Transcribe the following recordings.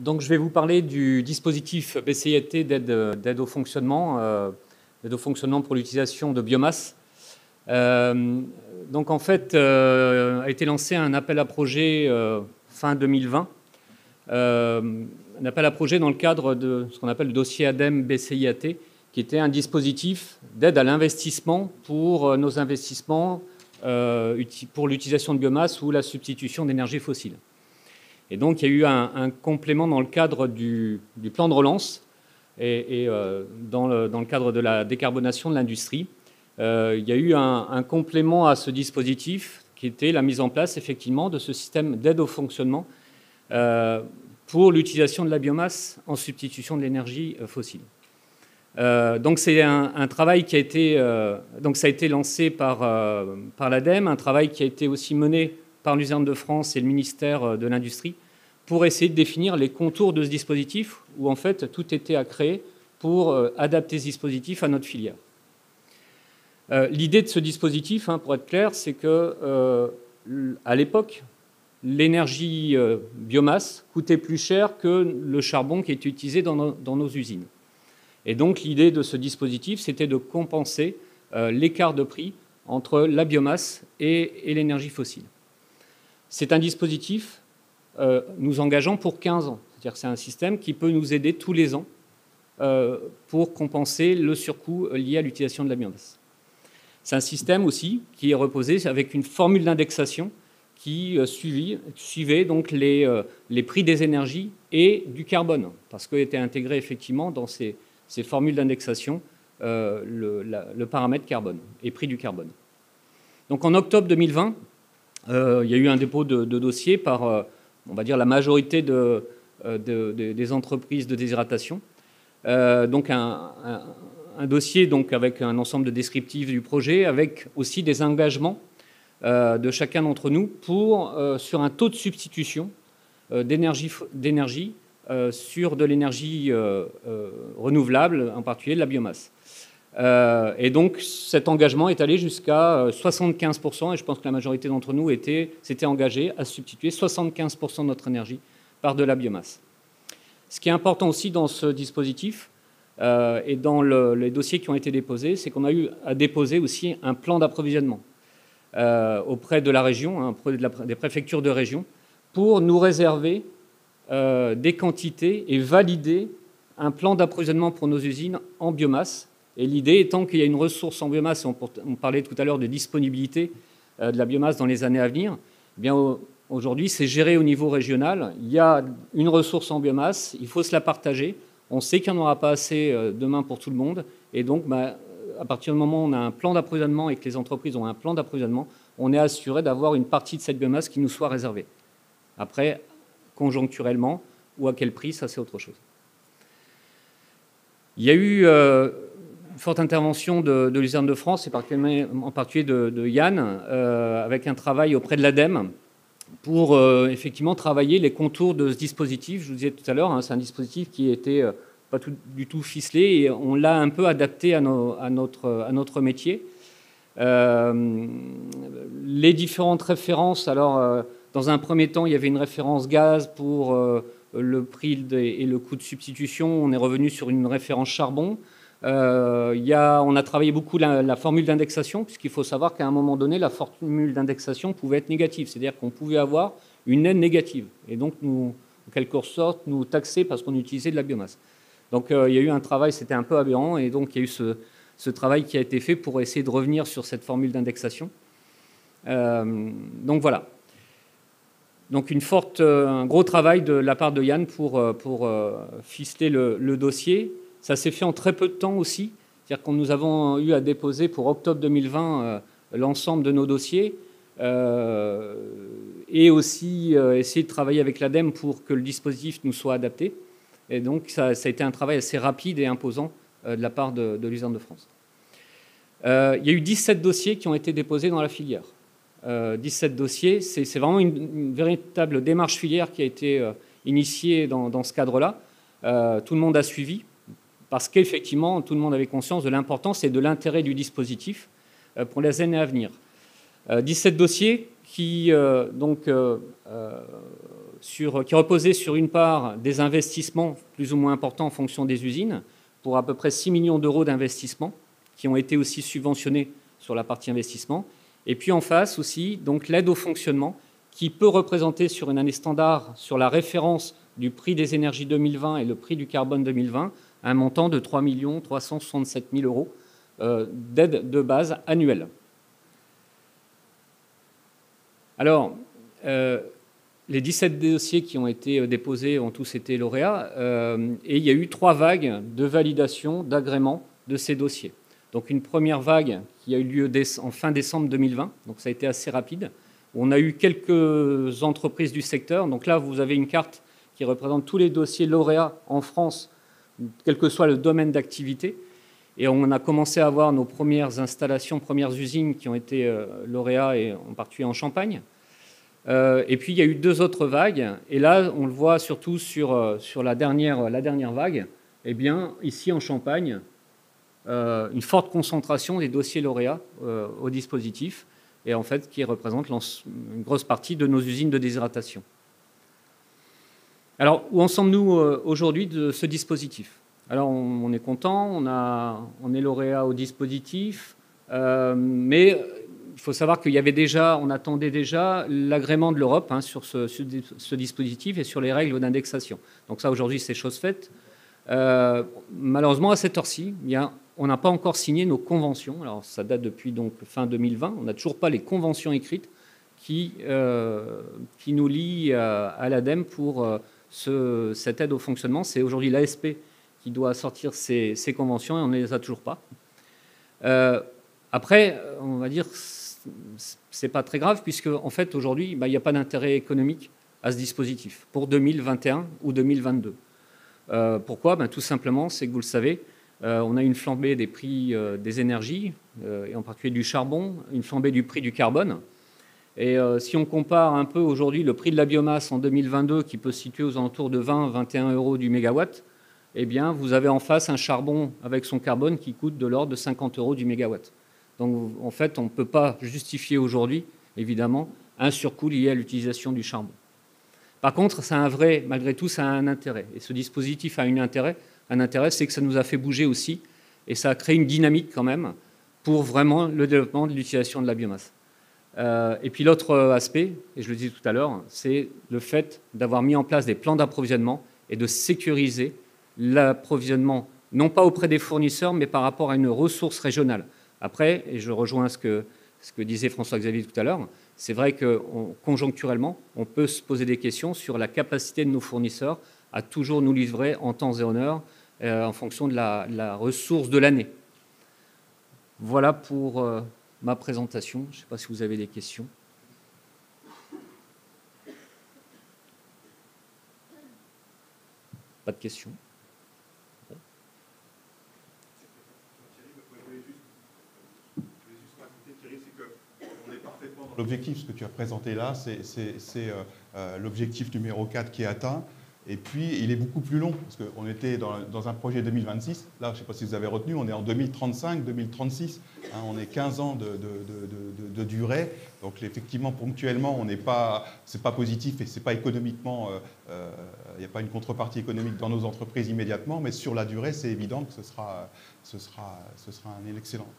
Donc, je vais vous parler du dispositif BCIT d'aide au fonctionnement pour l'utilisation de biomasse. Donc, en fait, a été lancé un appel à projet fin 2020, un appel à projet dans le cadre de ce qu'on appelle le dossier ADEME BCIT, qui était un dispositif d'aide à l'investissement pour nos investissements pour l'utilisation de biomasse ou la substitution d'énergie fossile. Et donc, il y a eu un complément dans le cadre du plan de relance et dans le cadre de la décarbonation de l'industrie. Il y a eu un complément à ce dispositif qui était la mise en place, effectivement, de ce système d'aide au fonctionnement pour l'utilisation de la biomasse en substitution de l'énergie fossile. Donc, c'est un travail qui a été, donc ça a été lancé par l'ADEME, un travail qui a été aussi mené par l'Usine de France et le ministère de l'Industrie pour essayer de définir les contours de ce dispositif où en fait tout était à créer pour adapter ce dispositif à notre filière. L'idée de ce dispositif, pour être clair, c'est que à l'époque, l'énergie biomasse coûtait plus cher que le charbon qui était utilisé dans nos usines. Et donc l'idée de ce dispositif, c'était de compenser l'écart de prix entre la biomasse et l'énergie fossile. C'est un dispositif nous engageant pour 15 ans. C'est-à-dire que c'est un système qui peut nous aider tous les ans pour compenser le surcoût lié à l'utilisation de la biomasse. C'est un système aussi qui est reposé avec une formule d'indexation qui suivait donc les prix des énergies et du carbone, parce qu'était intégré effectivement dans ces formules d'indexation le paramètre carbone et prix du carbone. Donc en octobre 2020, il y a eu un dépôt de dossier par on va dire la majorité des entreprises de déshydratation. Donc un dossier donc avec un ensemble de descriptifs du projet, avec aussi des engagements de chacun d'entre nous sur un taux de substitution d'énergie sur de l'énergie renouvelable, en particulier de la biomasse. Et donc cet engagement est allé jusqu'à 75%, et je pense que la majorité d'entre nous s'était engagés à substituer 75% de notre énergie par de la biomasse. Ce qui est important aussi dans ce dispositif et dans les dossiers qui ont été déposés, c'est qu'on a eu à déposer aussi un plan d'approvisionnement auprès de la région, auprès des préfectures de région, pour nous réserver des quantités et valider un plan d'approvisionnement pour nos usines en biomasse. Et l'idée étant qu'il y a une ressource en biomasse, on parlait tout à l'heure de disponibilité de la biomasse dans les années à venir, eh bien aujourd'hui c'est géré au niveau régional. Il y a une ressource en biomasse, il faut se la partager. On sait qu'il n'y en aura pas assez demain pour tout le monde. Et donc à partir du moment où on a un plan d'approvisionnement et que les entreprises ont un plan d'approvisionnement, on est assuré d'avoir une partie de cette biomasse qui nous soit réservée. Après, conjoncturellement, ou à quel prix, ça c'est autre chose. Il y a eu une forte intervention de l'Usine de France, et en particulier de Yann, avec un travail auprès de l'ADEME pour effectivement travailler les contours de ce dispositif. Je vous disais tout à l'heure, c'est un dispositif qui était pas du tout ficelé et on l'a un peu adapté à notre métier. Les différentes références, alors dans un premier temps, il y avait une référence gaz pour le prix et le coût de substitution. On est revenu sur une référence charbon. On a travaillé beaucoup la formule d'indexation, puisqu'il faut savoir qu'à un moment donné, la formule d'indexation pouvait être négative, c'est-à-dire qu'on pouvait avoir une aide négative, et donc nous, en quelque sorte, nous taxer parce qu'on utilisait de la biomasse. Donc il y a eu un travail, c'était un peu aberrant, et donc il y a eu ce travail qui a été fait pour essayer de revenir sur cette formule d'indexation. Donc voilà. Donc un gros travail de la part de Yann pour ficeler le dossier. Ça s'est fait en très peu de temps aussi. C'est-à-dire que nous avons eu à déposer pour octobre 2020 l'ensemble de nos dossiers et aussi essayer de travailler avec l'ADEME pour que le dispositif nous soit adapté. Et donc ça a été un travail assez rapide et imposant de la part de l'Usine de France. Il y a eu 17 dossiers qui ont été déposés dans la filière. 17 dossiers, c'est vraiment une véritable démarche filière qui a été initiée dans ce cadre-là. Tout le monde a suivi, parce qu'effectivement, tout le monde avait conscience de l'importance et de l'intérêt du dispositif pour les années à venir. 17 dossiers qui qui reposait sur une part des investissements plus ou moins importants en fonction des usines, pour à peu près 6 millions d'euros d'investissements, qui ont été aussi subventionnés sur la partie investissement. Et puis en face aussi, donc l'aide au fonctionnement, qui peut représenter sur une année standard, sur la référence du prix des énergies 2020 et le prix du carbone 2020, un montant de 3 367 000 euros d'aide de base annuelle. Alors, les 17 dossiers qui ont été déposés ont tous été lauréats et il y a eu 3 vagues de validation, d'agrément de ces dossiers. Donc une première vague qui a eu lieu en fin décembre 2020, donc ça a été assez rapide. On a eu quelques entreprises du secteur. Donc là, vous avez une carte qui représente tous les dossiers lauréats en France, quel que soit le domaine d'activité. Et on a commencé à avoir nos premières installations, premières usines qui ont été lauréats, et en particulier en Champagne. Et puis, il y a eu 2 autres vagues. Et là, on le voit surtout sur la dernière vague. Eh bien, ici, en Champagne, une forte concentration des dossiers lauréats au dispositif, et en fait, qui représente une grosse partie de nos usines de déshydratation. Alors, où en sommes-nous aujourd'hui de ce dispositif? Alors, on est content, on est lauréat au dispositif, mais il faut savoir qu'il y avait déjà, on attendait déjà l'agrément de l'Europe sur ce dispositif et sur les règles d'indexation. Donc ça, aujourd'hui, c'est chose faite. Malheureusement, à cette heure-ci, on n'a pas encore signé nos conventions. Alors, ça date depuis donc fin 2020. On n'a toujours pas les conventions écrites qui nous lient à l'ADEME pour cette aide au fonctionnement. C'est aujourd'hui l'ASP qui doit sortir ces conventions et on ne les a toujours pas. Après, on va dire, c'est pas très grave puisque en fait aujourd'hui, il n'y a pas d'intérêt économique à ce dispositif pour 2021 ou 2022. Pourquoi? Tout simplement, c'est que vous le savez, on a une flambée des prix des énergies, et en particulier du charbon, une flambée du prix du carbone. Et si on compare un peu aujourd'hui le prix de la biomasse en 2022, qui peut se situer aux alentours de 20-21 euros du mégawatt, eh bien, vous avez en face un charbon avec son carbone qui coûte de l'ordre de 50 euros du mégawatt. Donc, en fait, on ne peut pas justifier aujourd'hui, évidemment, un surcoût lié à l'utilisation du charbon. Par contre, malgré tout, ça a un intérêt. Et ce dispositif a un intérêt, c'est que ça nous a fait bouger aussi, et ça a créé une dynamique quand même pour vraiment le développement de l'utilisation de la biomasse. Et puis l'autre aspect, et je le disais tout à l'heure, c'est le fait d'avoir mis en place des plans d'approvisionnement et de sécuriser l'approvisionnement, non pas auprès des fournisseurs, mais par rapport à une ressource régionale. Après, et je rejoins ce que disait François-Xavier tout à l'heure, c'est vrai que conjoncturellement, on peut se poser des questions sur la capacité de nos fournisseurs à toujours nous livrer en temps et en heure en fonction de la ressource de l'année. Voilà pour ma présentation. Je ne sais pas si vous avez des questions. Pas de questions. L'objectif, ce que tu as présenté là, c'est l'objectif numéro 4 qui est atteint. Et puis, il est beaucoup plus long, parce qu'on était dans un projet 2026. Là, je ne sais pas si vous avez retenu, on est en 2035, 2036. On est 15 ans de durée. Donc, effectivement, ponctuellement, c'est pas positif et c'est pas économiquement, il n'y a pas une contrepartie économique dans nos entreprises immédiatement. Mais sur la durée, c'est évident que ce sera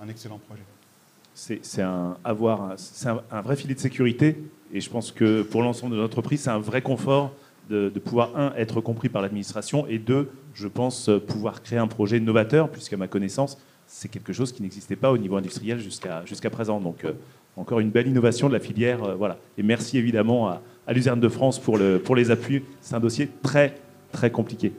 un excellent projet. C'est un vrai filet de sécurité. Et je pense que pour l'ensemble de l'entreprise, c'est un vrai confort de pouvoir, un, être compris par l'administration, et deux, je pense pouvoir créer un projet novateur, puisqu'à ma connaissance, c'est quelque chose qui n'existait pas au niveau industriel jusqu'à présent. Donc, encore une belle innovation de la filière. Voilà. Et merci évidemment à Luzerne de France pour les appuis. C'est un dossier très, très compliqué.